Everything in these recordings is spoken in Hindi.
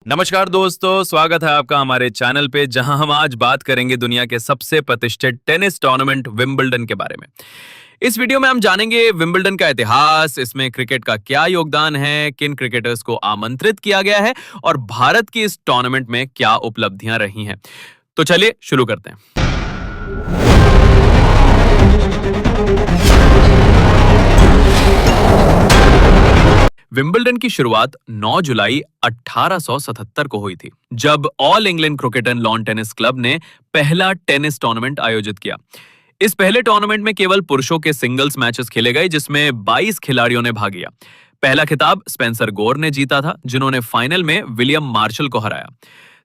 नमस्कार दोस्तों, स्वागत है आपका हमारे चैनल पे जहां हम आज बात करेंगे दुनिया के सबसे प्रतिष्ठित टेनिस टूर्नामेंट विंबलडन के बारे में। इस वीडियो में हम जानेंगे विंबलडन का इतिहास, इसमें क्रिकेट का क्या योगदान है, किन क्रिकेटर्स को आमंत्रित किया गया है और भारत की इस टूर्नामेंट में क्या उपलब्धियां रही हैं। तो चलिए शुरू करते हैं। विंबलडन की शुरुआत 9 जुलाई 1877 को हुई थी, जब all England cricket and lawn tennis club ने पहला टेनिस टूर्नामेंट आयोजित किया। इस पहले टूर्नामेंट में केवल पुरुषों के सिंगल्स मैचेस खेले गए, जिसमें 22 खिलाड़ियों ने भाग लिया। पहला खिताब स्पेंसर गोर ने जीता था, जिन्होंने फाइनल में विलियम मार्शल को हराया।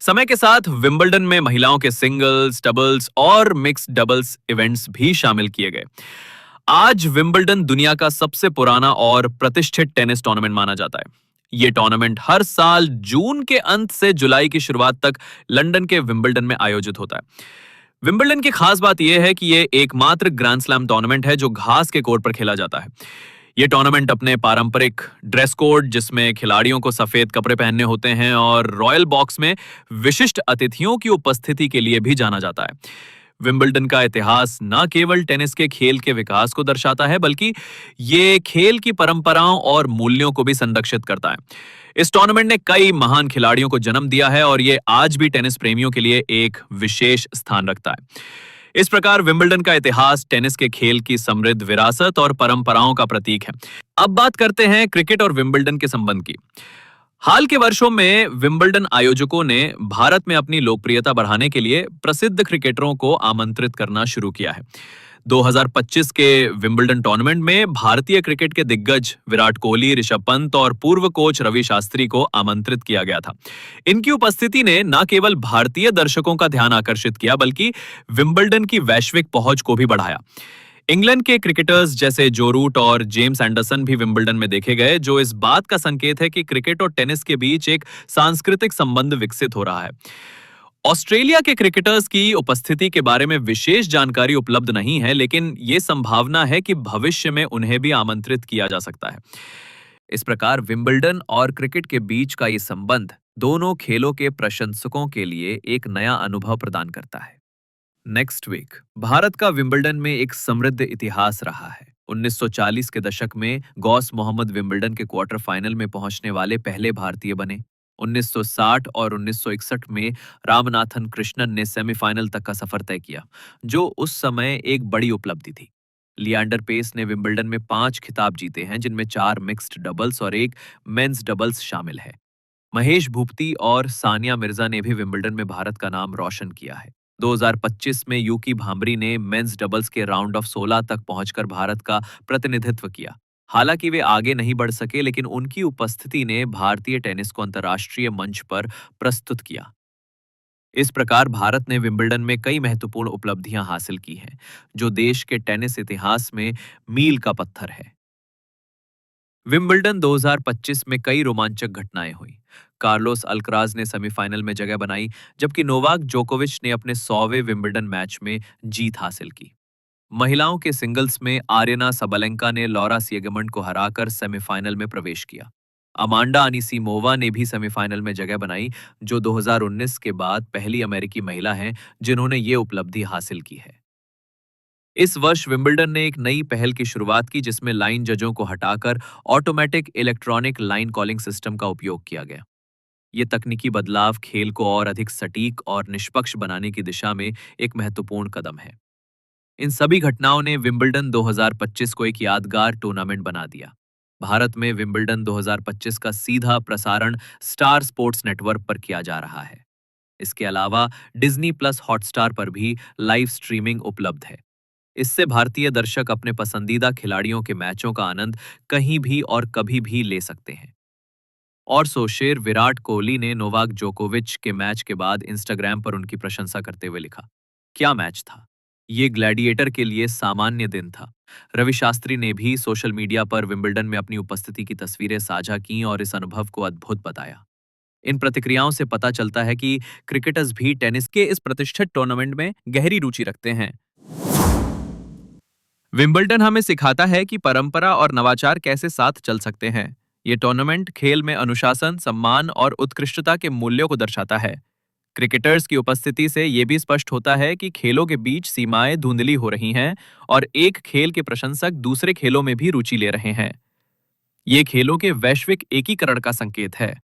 समय के साथ विंबलडन में महिलाओं के सिंगल्स, डबल्स और मिक्स्ड डबल्स इवेंट्स भी शामिल किए गए। आज विंबलडन दुनिया का सबसे पुराना और प्रतिष्ठित टेनिस टूर्नामेंट माना जाता है। ये टूर्नामेंट हर साल जून के अंत से जुलाई की शुरुआत तक लंदन के विंबलडन में आयोजित होता है। विंबलडन की खास बात यह है कि यह एकमात्र ग्रैंड स्लैम टूर्नामेंट है जो घास के कोर्ट पर खेला जाता है। यह टूर्नामेंट अपने पारंपरिक ड्रेस कोड, जिसमें खिलाड़ियों को सफेद कपड़े पहनने होते हैं, और रॉयल बॉक्स में विशिष्ट अतिथियों की उपस्थिति के लिए भी जाना जाता है। विंबलडन का इतिहास न केवल टेनिस के खेल के विकास को दर्शाता है, बल्कि ये खेल की परंपराओं और मूल्यों को भी संरक्षित करता है। इस टूर्नामेंट ने कई महान खिलाड़ियों को जन्म दिया है और ये आज भी टेनिस प्रेमियों के लिए एक विशेष स्थान रखता है। इस प्रकार विंबलडन का इतिहास टेनिस के खेल की समृद्ध विरासत और परंपराओं का प्रतीक है। अब बात करते हैं क्रिकेट और विंबलडन के संबंध की। हाल के वर्षों में विंबलडन आयोजकों ने भारत में अपनी लोकप्रियता बढ़ाने के लिए प्रसिद्ध क्रिकेटरों को आमंत्रित करना शुरू किया है। 2025 के विंबलडन टूर्नामेंट में भारतीय क्रिकेट के दिग्गज विराट कोहली, ऋषभ पंत और पूर्व कोच रवि शास्त्री को आमंत्रित किया गया था। इनकी उपस्थिति ने न केवल भारतीय दर्शकों का ध्यान आकर्षित किया, बल्कि विंबलडन की वैश्विक पहुंच को भी बढ़ाया। इंग्लैंड के क्रिकेटर्स जैसे जो रूट और जेम्स एंडरसन भी विंबलडन में देखे गए, जो इस बात का संकेत है कि क्रिकेट और टेनिस के बीच एक सांस्कृतिक संबंध विकसित हो रहा है। ऑस्ट्रेलिया के क्रिकेटर्स की उपस्थिति के बारे में विशेष जानकारी उपलब्ध नहीं है, लेकिन ये संभावना है कि भविष्य में उन्हें भी आमंत्रित किया जा सकता है। इस प्रकार विंबलडन और क्रिकेट के बीच का ये संबंध दोनों खेलों के प्रशंसकों के लिए एक नया अनुभव प्रदान करता है। नेक्स्ट वीक भारत का विंबलडन में एक समृद्ध इतिहास रहा है। 1940 के दशक में गौस मोहम्मद विंबलडन के क्वार्टर फाइनल में पहुंचने वाले पहले भारतीय बने। 1960 और 1961 में रामनाथन कृष्णन ने सेमीफाइनल तक का सफर तय किया, जो उस समय एक बड़ी उपलब्धि थी। लियांडर पेस ने विंबलडन में 5 खिताब जीते हैं, जिनमें 4 मिक्स्ड डबल्स और 1 मेंस डबल्स शामिल है। महेश भूपति और सानिया मिर्जा ने भी विंबलडन में भारत का नाम रोशन किया है। 2025 में यूकी भांबरी ने मेंस डबल्स के राउंड ऑफ 16 तक पहुंचकर भारत का प्रतिनिधित्व किया। हालांकि वे आगे नहीं बढ़ सके, लेकिन उनकी उपस्थिति ने भारतीय टेनिस को अंतर्राष्ट्रीय मंच पर प्रस्तुत किया। इस प्रकार भारत ने विंबलडन में कई महत्वपूर्ण उपलब्धियां हासिल की हैं, जो देश के टेनिस इतिहास में मील का पत्थर है। विंबलडन 2025 में कई रोमांचक घटनाएं हुई। कार्लोस अल्कराज ने सेमीफाइनल में जगह बनाई, जबकि नोवाक जोकोविच ने अपने 100वें विंबलडन मैच में जीत हासिल की। महिलाओं के सिंगल्स में आर्यना सबलेंका ने लॉरा सियगमंड को हराकर सेमीफाइनल में प्रवेश किया। अमांडा अनीसीमोवा ने भी सेमीफाइनल में जगह बनाई, जो 2019 के बाद पहली अमेरिकी महिला हैं जिन्होंने ये उपलब्धि हासिल की है। इस वर्ष विंबलडन ने एक नई पहल की शुरुआत की, जिसमें लाइन जजों को हटाकर automatic electronic line calling system का उपयोग किया गया। ये तकनीकी बदलाव खेल को और अधिक सटीक और निष्पक्ष बनाने की दिशा में एक महत्वपूर्ण कदम है। इन सभी घटनाओं ने विंबलडन 2025 को एक यादगार टूर्नामेंट बना दिया। भारत में विंबलडन 2025 का सीधा प्रसारण स्टार स्पोर्ट्स नेटवर्क पर किया जा रहा है। इसके अलावा डिज्नी प्लस हॉटस्टार पर भी लाइव स्ट्रीमिंग उपलब्ध है। इससे भारतीय दर्शक अपने पसंदीदा खिलाड़ियों के मैचों का आनंद कहीं भी और कभी भी ले सकते हैं। और सोशेर विराट कोहली ने नोवाक जोकोविच के मैच के बाद इंस्टाग्राम पर उनकी प्रशंसा करते हुए लिखा, क्या मैच था! ये ग्लैडिएटर के लिए सामान्य दिन था। रवि शास्त्री ने भी सोशल मीडिया पर विंबलडन में अपनी उपस्थिति की तस्वीरें साझा की और इस अनुभव को अद्भुत बताया। इन प्रतिक्रियाओं से पता चलता है कि क्रिकेटर्स भी टेनिस के इस प्रतिष्ठित टूर्नामेंट में गहरी रुचि रखते हैं। विंबलडन हमें सिखाता है कि परंपरा और नवाचार कैसे साथ चल सकते हैं। ये टूर्नामेंट खेल में अनुशासन, सम्मान और उत्कृष्टता के मूल्यों को दर्शाता है। क्रिकेटर्स की उपस्थिति से ये भी स्पष्ट होता है कि खेलों के बीच सीमाएं धुंधली हो रही हैं और एक खेल के प्रशंसक दूसरे खेलों में भी रुचि ले रहे हैं। ये खेलों के वैश्विक एकीकरण का संकेत है।